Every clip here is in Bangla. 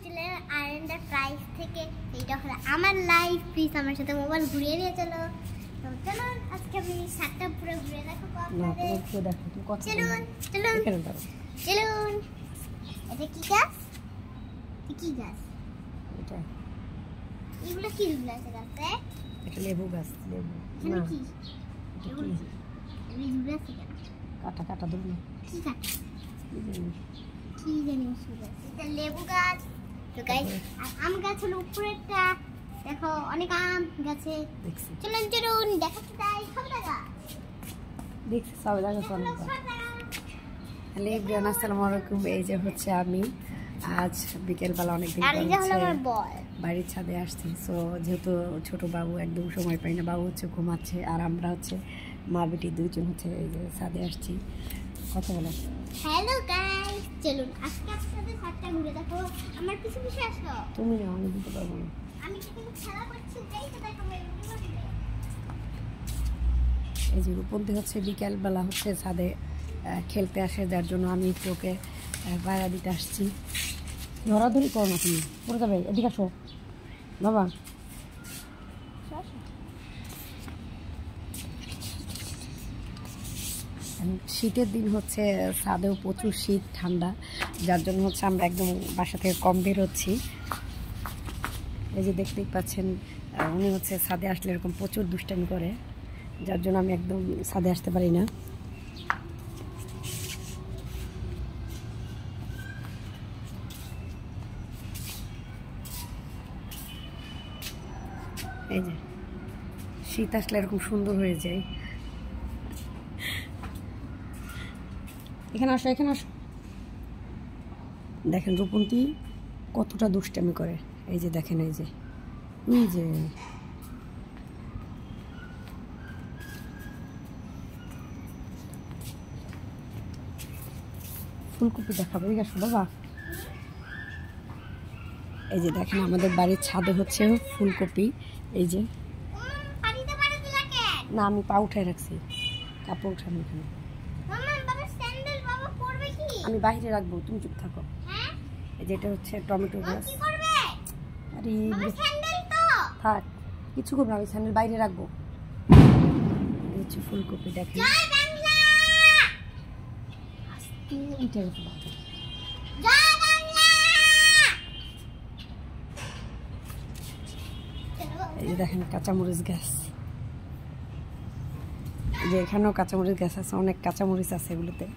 চ্যানেল আরেন্ডার প্রাইস থেকে এইটা হলো আমার লাইফ। প্লিজ আমার সাথে মোবাইল ঘুরিয়ে নিয়ে চলো। তো চলুন আজকে আমি সাতটা পুরো ঘুরে দেখো। চলুন চলুন চলুন। এটা কি গাছ? কি গাছ এটা? এগুলো কি গাছ? গাছে এটা লেবু গাছ। লেবু না না, কি এগুলো লেবু গাছ? কাটা কাটা ধরুন কি গাছ? কি জানি এটা লেবু গাছ। তো গাইস আম গাছ হলো উপরেরটা। দেখো অনেক আম গাছে। দেখছি চলুন চলুন দেখাতে যাই সবটা গাছ। দেখছি সব জায়গা তো অনেক। হ্যালো এভরিওয়ান, আসসালামু আলাইকুম। এই যে হচ্ছে আমি আজ বিকেলবেলা অনেকদিন বাড়ির ছাদে আসছি। সো যেহেতু ছোট বাবু একদম সময় পাই না, বাবু হচ্ছে ঘুমাচ্ছে আর আমরা হচ্ছে মা বেটি দুইজন হচ্ছে এই যে ছাদে আসছি। কথা বলো। হ্যালো গাইস, চলুন আজকে আপনাদের ছাদটা ঘুরে দেখো। আমার পিছু পিছু আসো। তুমি না, আমি দিতে পারবো না। আমি কিন্তু খেলা করছি, এই তো দেখো এই যে রূপন্তি হচ্ছে বিকেলবেলা হচ্ছে ছাদে খেলতে আসে, যার জন্য আমি একটু ওকে পায়রা দিতে আসছি। ধরাধরি করো না, তুমি পড়ে যাবে। এদিকে আসো বাবা। শীতের দিন হচ্ছে ছাদেও প্রচুর শীত ঠান্ডা, যার জন্য হচ্ছে আমরা একদম বাসা থেকে কম বেরোচ্ছি। এই যে দেখতেই পাচ্ছেন উনি হচ্ছে ছাদে আসলে এরকম প্রচুর দুষ্টামি করে, যার জন্য আমি একদম ছাদে আসতে পারি না। এই যে শীত আসলে এরকম সুন্দর হয়ে যায়। এখানে আসো, এখানে আসো। দেখেন রূপন্তী কতটা দুষ্টামি করে। এই যে দেখেন, এই যে ফুলকপি দেখাবো। ঠিক আছে বাবা। এই যে দেখেন আমাদের বাড়ির ছাদে হচ্ছে ফুলকপি। এই যে না, আমি পা উঠাই রাখছি, কাপড় উঠানো। এখানে আমি বাইরে রাখবো, তুমি চুপ থাকো। এই যে এটা হচ্ছে টমেটো গাছ। আরে থাক, কিছু করবো, আমি স্যান্ডেল বাইরে রাখবো। এই হচ্ছে ফুলকপি দেখেন। এই যে দেখেন কাঁচামরিচ গাছ। যে এখানেও কাঁচামরিচ গাছ আছে, অনেক কাঁচামরিচ আছে এগুলোতে।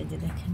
এই যে দেখেন